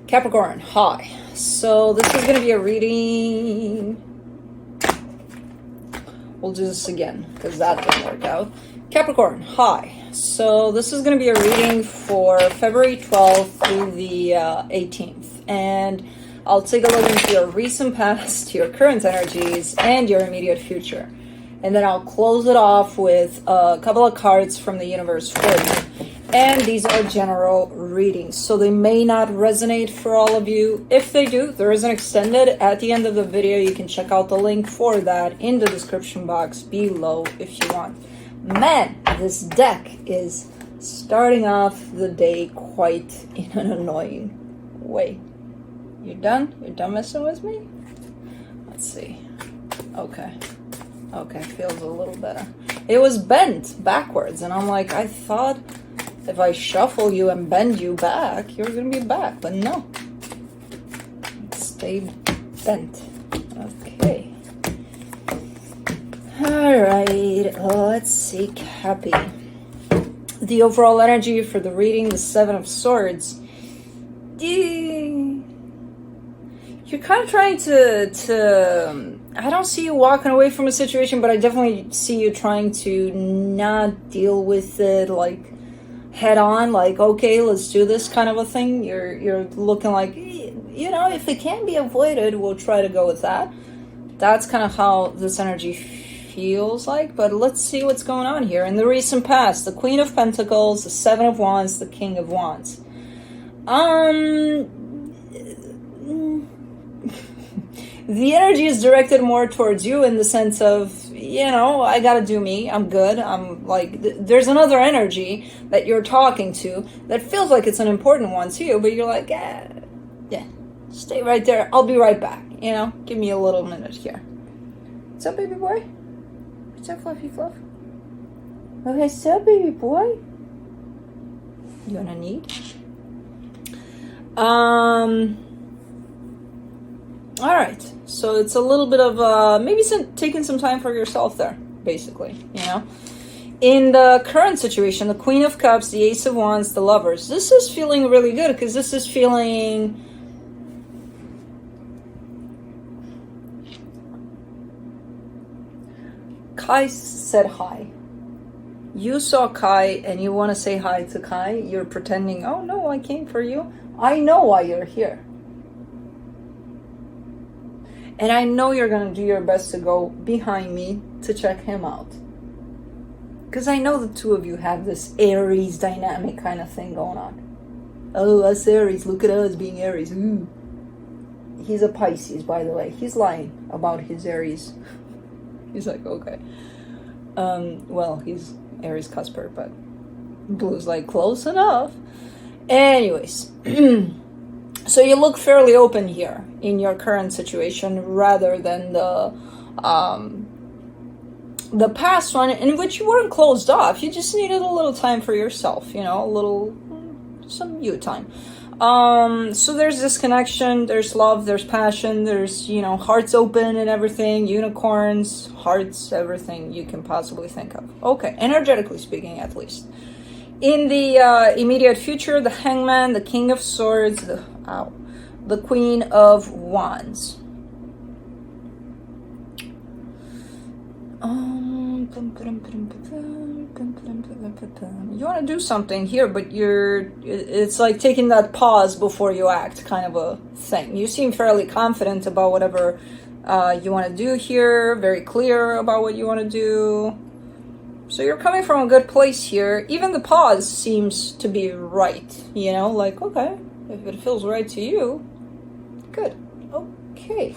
Capricorn, hi. So this is going to be a reading. We'll do this again because that didn't work out. Capricorn, hi. So this is going to be a reading for February 12th through the 18th. And I'll take a look into your recent past, your current energies, and your immediate future. And then I'll close it off with a couple of cards from the universe for you. And these are general readings, so they may not resonate for all of you. If they do, there is an extended at the end of the video. You can check out the link for that in the description box below if you want. Man, this deck is starting off the day quite in an annoying way. You done? You're done messing with me? Let's see. Okay, feels a little better. It was bent backwards, and I'm like, I thought if I shuffle you and bend you back, you're gonna be back, but no. Stay bent. Okay. Alright, let's see, Cappy. The overall energy for the reading, the Seven of Swords. You're kind of trying to I don't see you walking away from a situation, but I definitely see you trying to not deal with it like head on, like, okay, let's do this kind of a thing. You're looking like, you know, if it can be avoided, we'll try to go with that. That's kind of how this energy feels like, but let's see what's going on here. In the recent past, the Queen of Pentacles, the Seven of Wands, the King of Wands. The energy is directed more towards you in the sense of, you know, I gotta do me, I'm good, I'm like, there's another energy that you're talking to that feels like it's an important one to you, but you're like, yeah, stay right there, I'll be right back, you know, give me a little minute here. What's up, baby boy? What's up, fluffy fluff? Okay, what's up, baby boy? You wanna need? All right, so it's a little bit of maybe taking some time for yourself there, basically, you know. In the current situation, the Queen of Cups, the Ace of Wands, the Lovers, this is feeling really good because this is feeling Kai said hi. You saw Kai and you want to say hi to Kai. You're pretending, oh no, I came for you. I know why you're here. And I know you're going to do your best to go behind me to check him out. Because I know the two of you have this Aries dynamic kind of thing going on. Oh, us Aries. Look at us being Aries. Ooh. He's a Pisces, by the way. He's lying about his Aries. He's like, okay. Well, he's Aries cusper, but Blue's like, close enough. Anyways. So you look fairly open here in your current situation rather than the past one in which you weren't closed off. You just needed a little time for yourself, you know, some you time. So there's this connection, there's love, there's passion, there's, you know, hearts open and everything, unicorns, hearts, everything you can possibly think of. Okay, energetically speaking, at least. In the immediate future, the Hangman, the King of Swords, the Queen of Wands. You want to do something here, but it's like taking that pause before you act kind of a thing. You seem fairly confident about whatever you want to do here, very clear about what you want to do. So you're coming from a good place here. Even the pause seems to be right, you know, like, okay, if it feels right to you, good. Okay,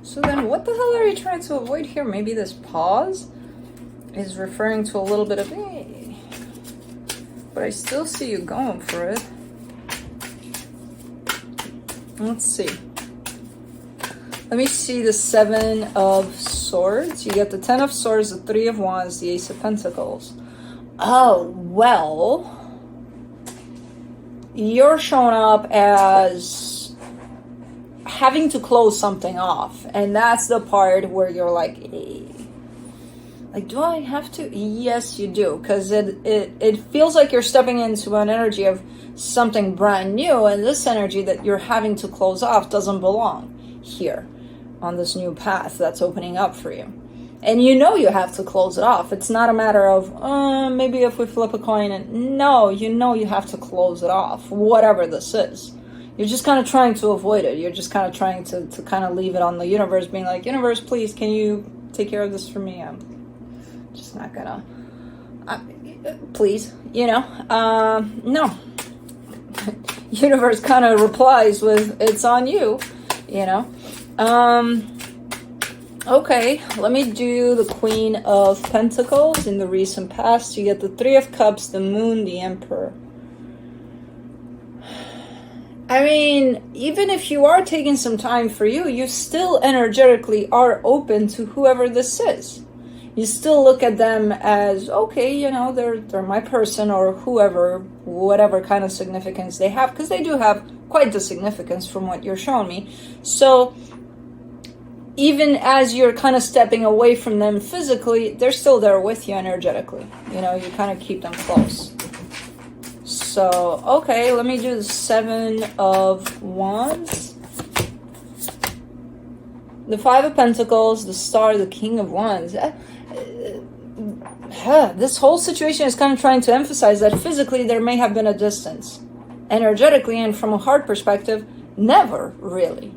so then what the hell are you trying to avoid here? Maybe this pause is referring to a little bit of, hey, but I still see you going for it. Let's see. Let me see the Seven of Swords. You get the Ten of Swords, the Three of Wands, the Ace of Pentacles. Oh, well, you're showing up as having to close something off. And that's the part where you're like, do I have to? Yes, you do. Because it feels like you're stepping into an energy of something brand new, and this energy that you're having to close off doesn't belong here on this new path that's opening up for you. And you know you have to close it off. It's not a matter of, maybe if we flip a coin, and no, you know you have to close it off, whatever this is. You're just kind of trying to avoid it. You're just kind of trying to kind of leave it on the universe, being like, universe, please, can you take care of this for me? I'm just not gonna, please, no. Universe kind of replies with, it's on you, Okay, let me do the Queen of Pentacles in the recent past. You get the Three of Cups, the Moon, the Emperor. I mean, even if you are taking some time for you, you still energetically are open to whoever this is. You still look at them as, okay, they're my person, or whoever, whatever kind of significance they have, because they do have quite the significance from what you're showing me. So even as you're kind of stepping away from them physically, they're still there with you energetically. You kind of keep them close. So, okay, let me do the Seven of Wands. The Five of Pentacles, the Star, the King of Wands. This whole situation is kind of trying to emphasize that physically there may have been a distance. Energetically and from a heart perspective, never really,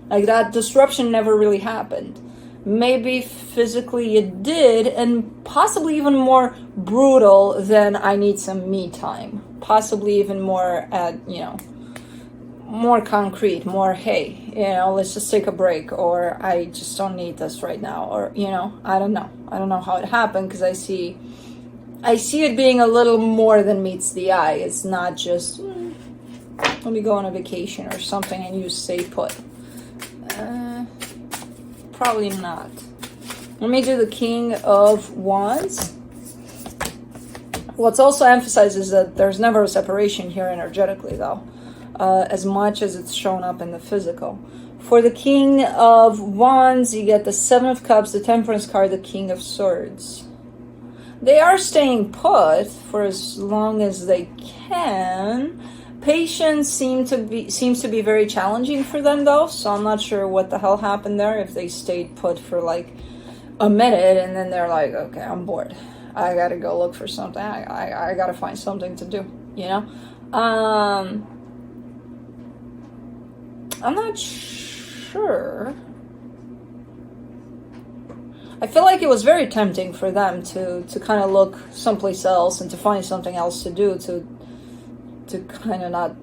Like that disruption never really happened. Maybe physically it did, and possibly even more brutal than I need some me time. Possibly even more more concrete, more, hey, let's just take a break, or I just don't need this right now, or, I don't know. I don't know how it happened, because I see it being a little more than meets the eye. It's not just, let me go on a vacation or something and you stay put. Probably not. Let me do the King of Wands. What's also emphasized is that there's never a separation here energetically, though, as much as it's shown up in the physical. For the King of Wands, you get the Seven of Cups, the Temperance card, the King of Swords. They are staying put for as long as they can. Patience seems to be very challenging for them, though, so I'm not sure what the hell happened there, if they stayed put for like a minute and then they're like, okay, I'm bored, I gotta go look for something, I gotta find something to do, I'm not sure. I feel like it was very tempting for them to kind of look someplace else and to find something else to do, to kind of not,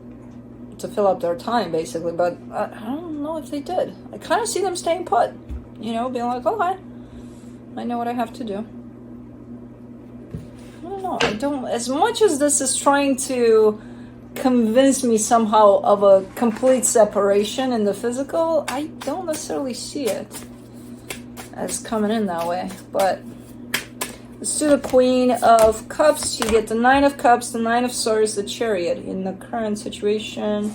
to fill up their time, basically. But I don't know if they did. I kind of see them staying put, being like, okay, I know what I have to do. I don't know. As much as this is trying to convince me somehow of a complete separation in the physical, I don't necessarily see it as coming in that way. But let's do the Queen of Cups. You get the Nine of Cups, the Nine of Swords, the Chariot in the current situation.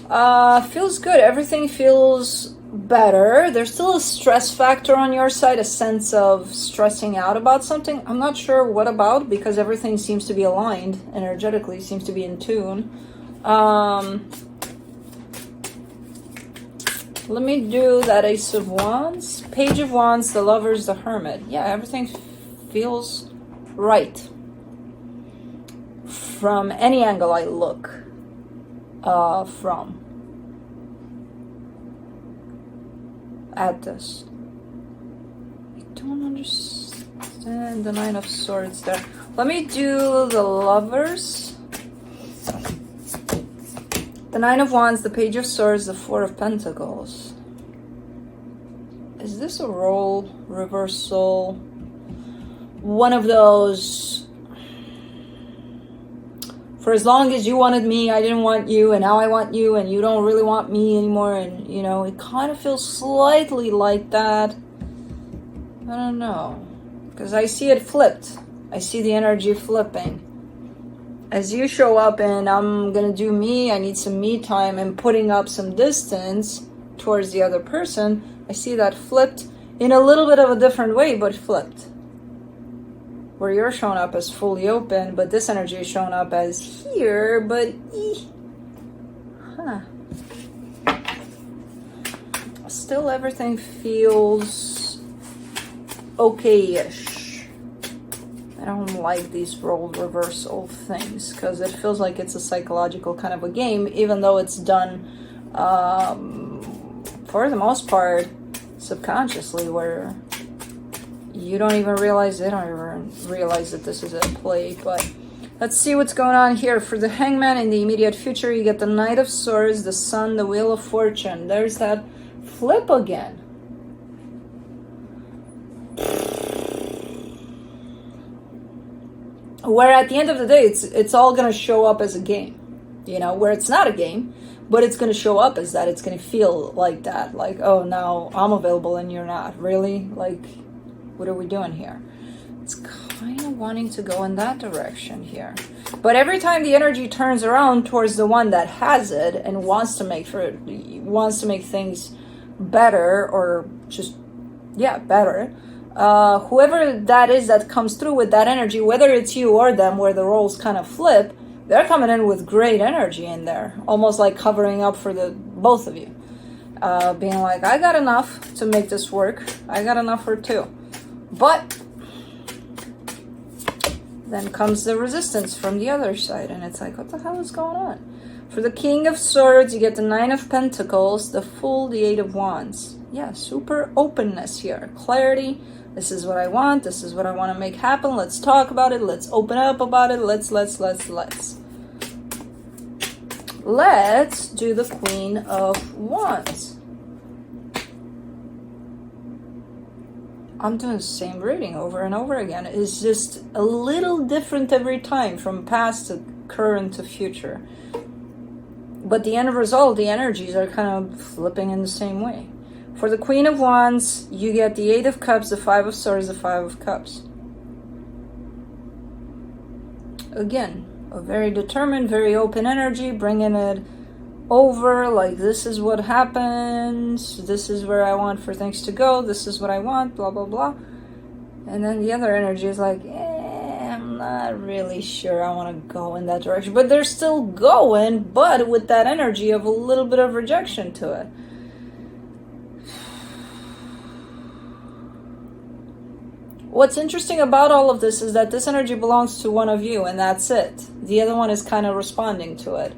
Feels good. Everything feels better. There's still a stress factor on your side, a sense of stressing out about something. I'm not sure what about, because everything seems to be aligned energetically, seems to be in tune. Let me do that Ace of Wands, Page of Wands, the Lovers, the Hermit. Yeah, everything feels right from any angle I look from at this. I don't understand the Nine of Swords there. Let me do the Lovers, the Nine of Wands, the Page of Swords, the Four of Pentacles. Is this a role reversal? One of those, for as long as you wanted me, I didn't want you, and now I want you, and you don't really want me anymore, and it kind of feels slightly like that. I don't know, because I see it flipped. I see the energy flipping. As you show up and I'm gonna do me, I need some me time, and putting up some distance towards the other person, I see that flipped in a little bit of a different way, but flipped. where you're showing up as fully open, but this energy is showing up as here, but still everything feels okay-ish. I don't like these role reversal things because it feels like it's a psychological kind of a game, even though it's done for the most part subconsciously, where you don't even realize, they don't even realize that this is at play. But let's see what's going on here. For the Hangman in the immediate future, you get the Knight of Swords, the Sun, the Wheel of Fortune. There's that flip again. Where at the end of the day, it's all going to show up as a game. You know, where it's not a game, but it's going to show up as that. It's going to feel like that. Like, oh, now I'm available and you're not. Really? Like, what are we doing here? It's kind of wanting to go in that direction here. But every time the energy turns around towards the one that has it and wants to make things better, or just, yeah, better, whoever that is that comes through with that energy, whether it's you or them, where the roles kind of flip, they're coming in with great energy in there, almost like covering up for the both of you, being like, I got enough to make this work, I got enough for two. But then comes the resistance from the other side, and it's like, what the hell is going on? For the King of Swords, you get the Nine of Pentacles, the Fool, the Eight of Wands. Yeah, super openness here, clarity. This is what I want. This is what I want to make happen. Let's talk about it. Let's open up about it. Let's do the Queen of Wands. I'm doing the same reading over and over again. It's just a little different every time, from past to current to future. But the end result, the energies are kind of flipping in the same way. For the Queen of Wands, you get the Eight of Cups, the Five of Swords, the Five of Cups. Again, a very determined, very open energy, bringing it over, like, this is what happens, this is where I want for things to go, this is what I want, blah, blah, blah. And then the other energy is like, I'm not really sure I want to go in that direction. But they're still going, but with that energy of a little bit of rejection to it. What's interesting about all of this is that this energy belongs to one of you, and that's it. The other one is kind of responding to it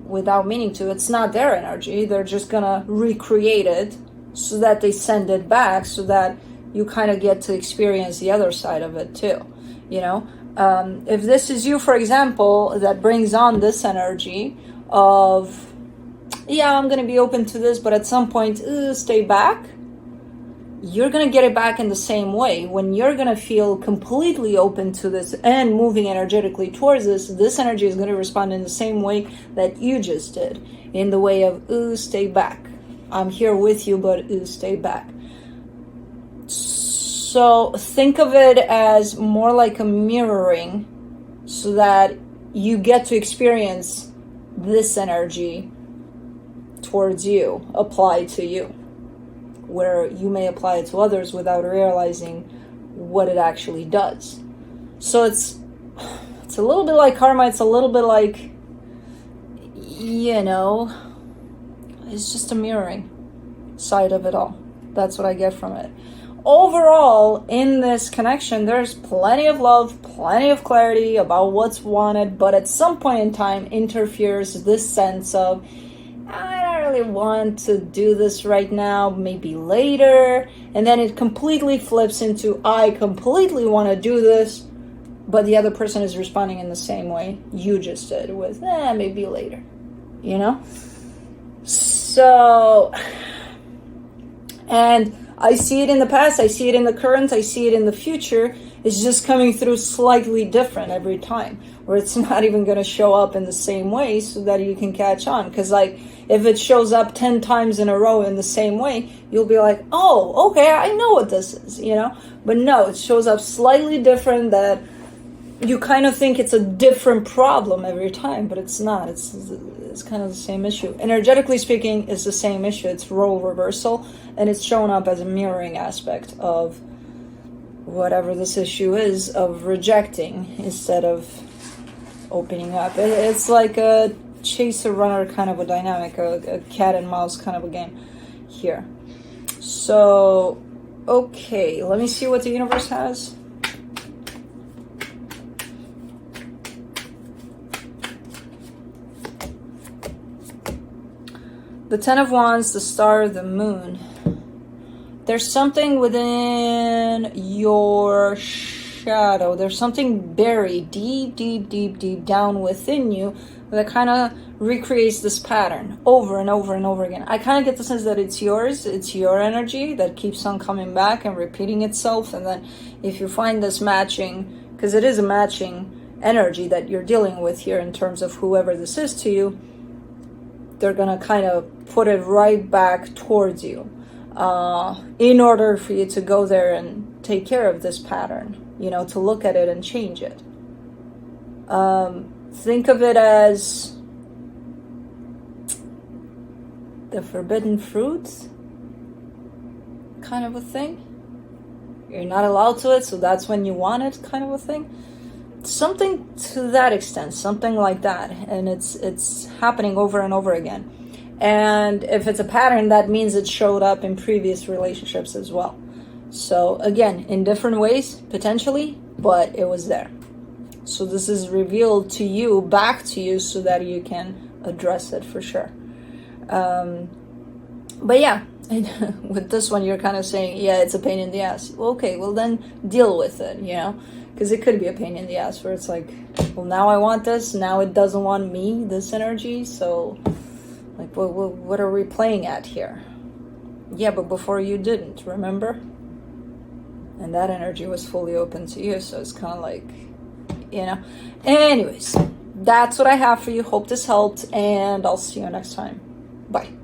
without meaning to. It's not their energy. They're just going to recreate it so that they send it back, so that you kind of get to experience the other side of it too. You know, if this is you, for example, that brings on this energy of, yeah, I'm going to be open to this, but at some point, stay back. You're going to get it back in the same way. When you're going to feel completely open to this and moving energetically towards this energy is going to respond in the same way that you just did, in the way of, stay back. I'm here with you, but stay back. So think of it as more like a mirroring, so that you get to experience this energy towards you, apply to you, where you may apply it to others without realizing what it actually does. So it's a little bit like karma. It's a little bit like, you know, it's just a mirroring side of it all. That's what I get from it. Overall, in this connection, there's plenty of love, plenty of clarity about what's wanted, but at some point in time interferes this sense of, I don't really want to do this right now, maybe later. And then it completely flips into, I completely want to do this, but the other person is responding in the same way you just did, with, maybe later, you know? So, and I see it in the past, I see it in the current, I see it in the future. It's just coming through slightly different every time, where it's not even going to show up in the same way, so that you can catch on. Because, like, if it shows up 10 times in a row in the same way, you'll be like, oh, okay, I know what this is, you know? But no, it shows up slightly different, that you kind of think it's a different problem every time, but it's not. It's kind of the same issue. Energetically speaking, it's the same issue. It's role reversal, and it's shown up as a mirroring aspect of whatever this issue is of rejecting instead of opening up. It's like a chaser runner kind of a dynamic, a cat and mouse kind of a game here. So, okay, let me see what the universe has. The Ten of Wands, the Star, the Moon. There's something within your shadow. There's something buried deep, deep, deep, deep down within you that kind of recreates this pattern over and over and over again. I kind of get the sense that it's yours. It's your energy that keeps on coming back and repeating itself. And then if you find this matching, because it is a matching energy that you're dealing with here in terms of whoever this is to you, they're going to kind of put it right back towards you in order for you to go there and take care of this pattern, you know, to look at it and change it. Think of it as the forbidden fruits kind of a thing. You're not allowed to it, so that's when you want it kind of a thing. Something to that extent, something like that, and it's happening over and over again. And if it's a pattern, that means it showed up in previous relationships as well. So again, in different ways potentially, but it was there. So this is revealed to you, back to you, so that you can address it for sure. But yeah, with this one, you're kind of saying, yeah, it's a pain in the ass. Well, okay, well then deal with it, you know. Because it could be a pain in the ass where it's like, well, now I want this. Now it doesn't want me, this energy. So, like, what are we playing at here? Yeah, but before you didn't, remember? And that energy was fully open to you. So it's kind of like, you know. Anyways, that's what I have for you. Hope this helped. And I'll see you next time. Bye.